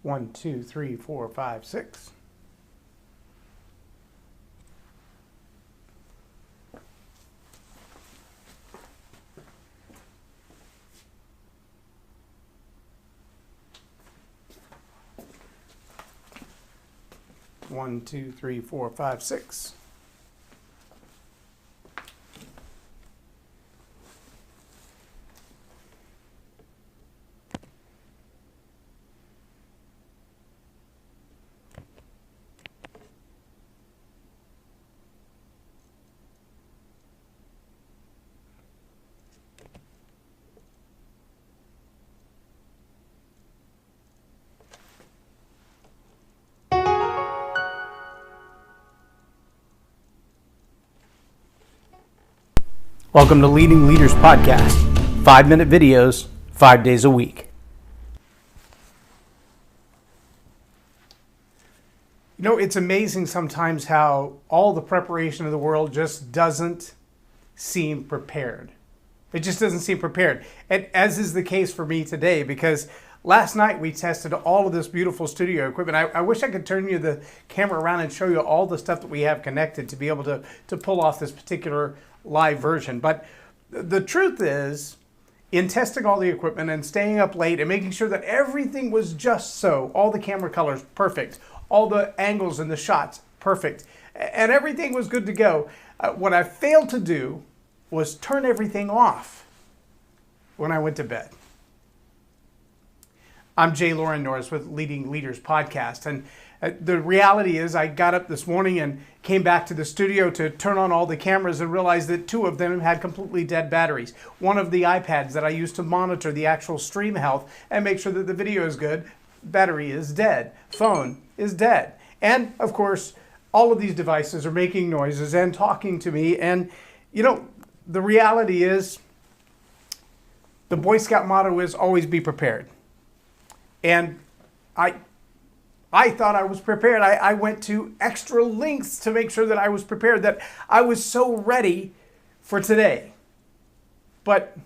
1, 2, 3, 4, 5, 6. One, two, three, four, five, six. Welcome to Leading Leaders Podcast. 5-minute videos, 5 days a week. You know, it's amazing sometimes how all the preparation of the world just doesn't seem prepared. It just doesn't seem prepared. And as is the case for me today, because last night we tested all of this beautiful studio equipment. I wish I could turn you the camera around and show you all the stuff that we have connected to be able to pull off this particular live version. But the truth is, in testing all the equipment and staying up late and making sure that everything was just so, all the camera colors perfect, all the angles and the shots perfect, and everything was good to go, what I failed to do was turn everything off when I went to bed. I'm J Loren Norris with Leading Leaders Podcast, and the reality is I got up this morning and came back to the studio to turn on all the cameras and realized that 2 of them had completely dead batteries. One of the iPads that I use to monitor the actual stream health and make sure that the video is good, battery is dead. Phone is dead. And of course, all of these devices are making noises and talking to me. And you know, the reality is the Boy Scout motto is always be prepared. And I thought I was prepared. I went to extra lengths to make sure that I was prepared, that I was so ready for today. But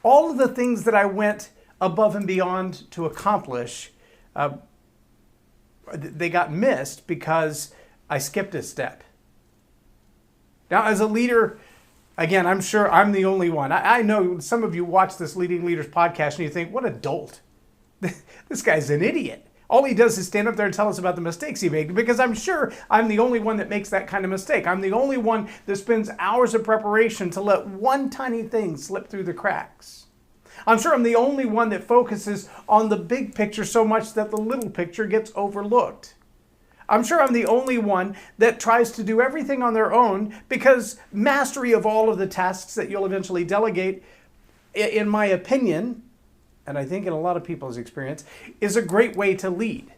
all of the things that I went above and beyond to accomplish, they got missed because I skipped a step. Now, as a leader, again, I'm sure I'm the only one. I know some of you watch this Leading Leaders podcast and you think, what a dolt. This guy's an idiot. All he does is stand up there and tell us about the mistakes he made, because I'm sure I'm the only one that makes that kind of mistake. I'm the only one that spends hours of preparation to let one tiny thing slip through the cracks. I'm sure I'm the only one that focuses on the big picture so much that the little picture gets overlooked. I'm sure I'm the only one that tries to do everything on their own, because mastery of all of the tasks that you'll eventually delegate, in my opinion, and I think in a lot of people's experience, is a great way to lead.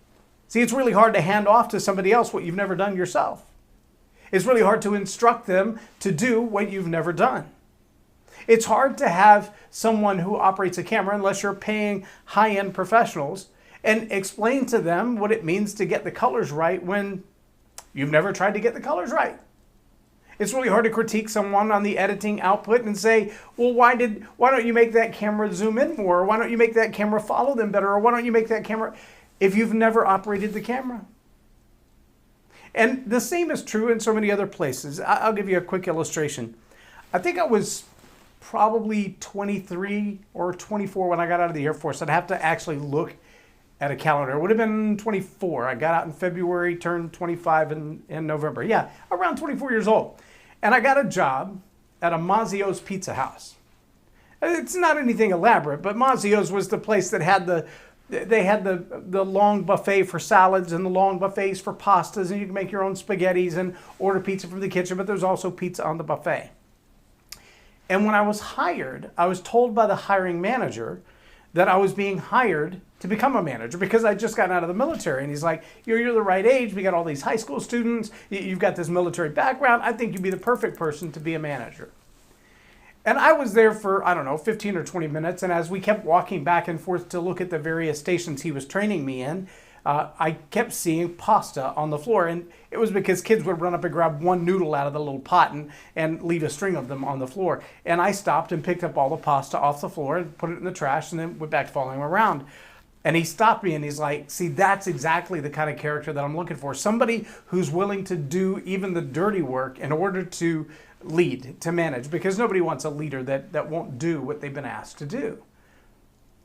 See, it's really hard to hand off to somebody else what you've never done yourself. It's really hard to instruct them to do what you've never done. It's hard to have someone who operates a camera, unless you're paying high-end professionals, and explain to them what it means to get the colors right when you've never tried to get the colors right. It's really hard to critique someone on the editing output and say, well, why don't you make that camera zoom in more? Or why don't you make that camera follow them better? Or why don't you make that camera, if you've never operated the camera? And the same is true in so many other places. I'll give you a quick illustration. I think I was probably 23 or 24 when I got out of the Air Force. I'd have to actually look at a calendar. It would have been 24. I got out in February, turned 25 in November. Yeah, around 24 years old. And I got a job at a Mazzio's Pizza House. It's not anything elaborate, but Mazzio's was the place that had the long buffet for salads and the long buffets for pastas, and you can make your own spaghettis and order pizza from the kitchen, but there's also pizza on the buffet. And when I was hired, I was told by the hiring manager that I was being hired to become a manager because I just gotten out of the military. And he's like, you're the right age. We got all these high school students. You've got this military background. I think you'd be the perfect person to be a manager. And I was there for, 15 or 20 minutes. And as we kept walking back and forth to look at the various stations he was training me in, I kept seeing pasta on the floor. And it was because kids would run up and grab one noodle out of the little pot and leave a string of them on the floor. And I stopped and picked up all the pasta off the floor and put it in the trash and then went back to following him around. And he stopped me and he's like, see, that's exactly the kind of character that I'm looking for. Somebody who's willing to do even the dirty work in order to lead, to manage, because nobody wants a leader that won't do what they've been asked to do.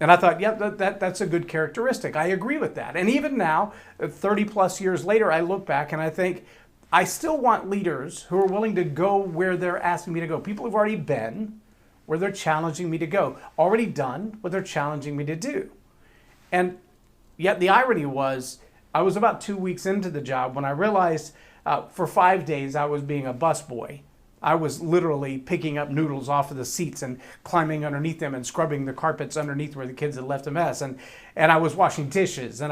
And I thought, yeah, that's a good characteristic. I agree with that. And even now, 30 plus years later, I look back and I think, I still want leaders who are willing to go where they're asking me to go. People who've already been where they're challenging me to go, already done what they're challenging me to do. And yet the irony was, I was about 2 weeks into the job when I realized for 5 days I was being a busboy. I was literally picking up noodles off of the seats and climbing underneath them and scrubbing the carpets underneath where the kids had left a mess. And I was washing dishes, and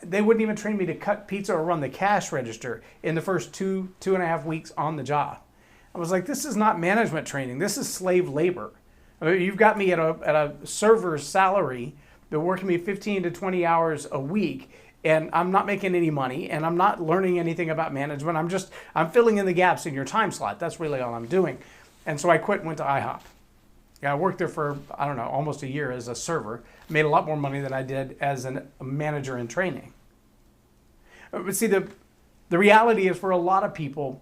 they wouldn't even train me to cut pizza or run the cash register in the first two and a half weeks on the job. I was like, this is not management training. This is slave labor. I mean, you've got me at a server's salary. They're working me 15 to 20 hours a week, and I'm not making any money, and I'm not learning anything about management. I'm filling in the gaps in your time slot. That's really all I'm doing. And so I quit and went to IHOP. I worked there for, I don't know, almost a year as a server. Made a lot more money than I did as a manager in training. But see, the reality is for a lot of people,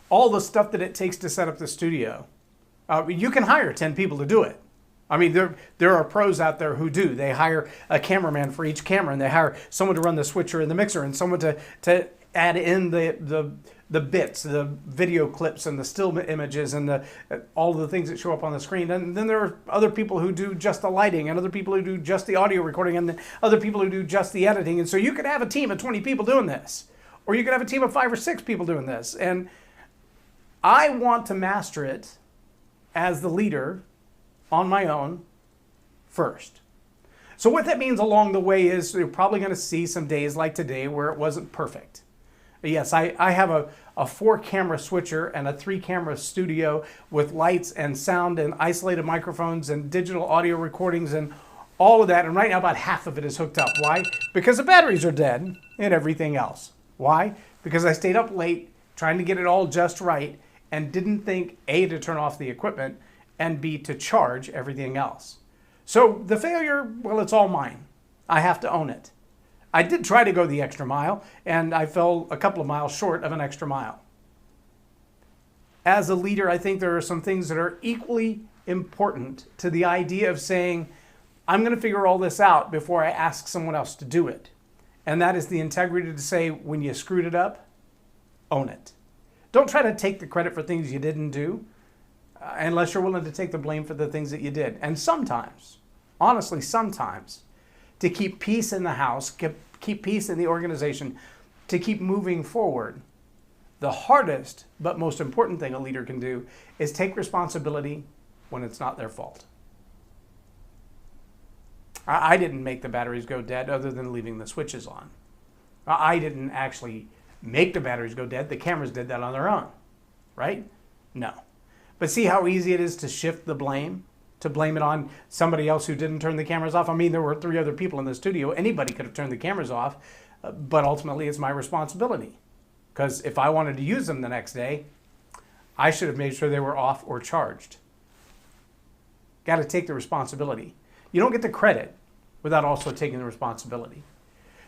all the stuff that it takes to set up the studio, you can hire 10 people to do it. I mean, there are pros out there who do. They hire a cameraman for each camera, and they hire someone to run the switcher and the mixer, and someone to add in the bits, the video clips and the still images and all of the things that show up on the screen. And then there are other people who do just the lighting, and other people who do just the audio recording, and then other people who do just the editing. And so you could have a team of 20 people doing this, or you could have a team of 5 or 6 people doing this. And I want to master it as the leader on my own first. So what that means along the way is you're probably going to see some days like today where it wasn't perfect. Yes, I have a 4-camera switcher and a 3-camera studio with lights and sound and isolated microphones and digital audio recordings and all of that. And right now about half of it is hooked up. Why? Because the batteries are dead and everything else. Why? Because I stayed up late trying to get it all just right and didn't think, A, to turn off the equipment, and B, to charge everything else. So the failure, well, it's all mine. I have to own it. I did try to go the extra mile, and I fell a couple of miles short of an extra mile. As a leader, I think there are some things that are equally important to the idea of saying, I'm going to figure all this out before I ask someone else to do it. And that is the integrity to say, when you screwed it up, own it. Don't try to take the credit for things you didn't do unless you're willing to take the blame for the things that you did. And sometimes, honestly, sometimes, to keep peace in the house, keep peace in the organization, to keep moving forward, the hardest but most important thing a leader can do is take responsibility when it's not their fault. I didn't make the batteries go dead other than leaving the switches on. I didn't actually make the batteries go dead. The cameras did that on their own, right? No. But see how easy it is to shift the blame, to blame it on somebody else who didn't turn the cameras off. I mean, there were 3 other people in the studio. Anybody could have turned the cameras off, but ultimately it's my responsibility. Because if I wanted to use them the next day, I should have made sure they were off or charged. Got to take the responsibility. You don't get the credit without also taking the responsibility.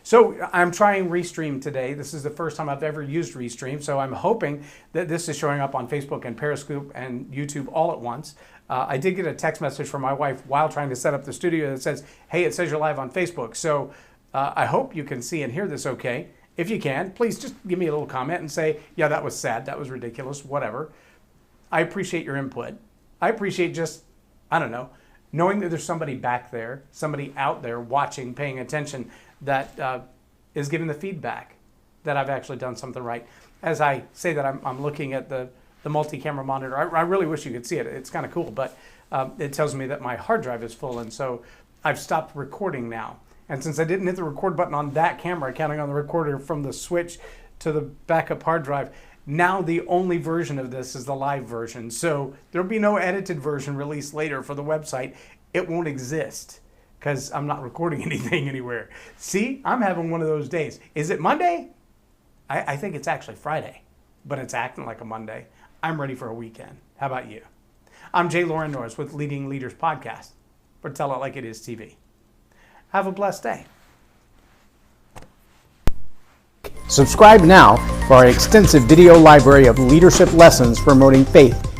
So I'm trying Restream today. This is the first time I've ever used Restream, so I'm hoping that this is showing up on Facebook and Periscope and YouTube all at once. I did get a text message from my wife while trying to set up the studio that says, hey, it says you're live on Facebook. So I hope you can see and hear this okay. If you can, please just give me a little comment and say, yeah, that was sad, that was ridiculous, whatever. I appreciate your input. I appreciate just, I don't know, knowing that there's somebody back there, somebody out there watching, paying attention, that is giving the feedback that I've actually done something right. As I say that, I'm looking at the multi-camera monitor. I really wish you could see it. It's kind of cool, but it tells me that my hard drive is full, and so I've stopped recording now. And since I didn't hit the record button on that camera, counting on the recorder from the switch to the backup hard drive, now the only version of this is the live version. So there'll be no edited version released later for the website. It won't exist because I'm not recording anything anywhere. See, I'm having one of those days. Is it Monday? I think it's actually Friday, but it's acting like a Monday. I'm ready for a weekend. How about you? I'm J Loren Norris with Leading Leaders Podcast for Tell It Like It Is TV. Have a blessed day. Subscribe now for our extensive video library of leadership lessons promoting faith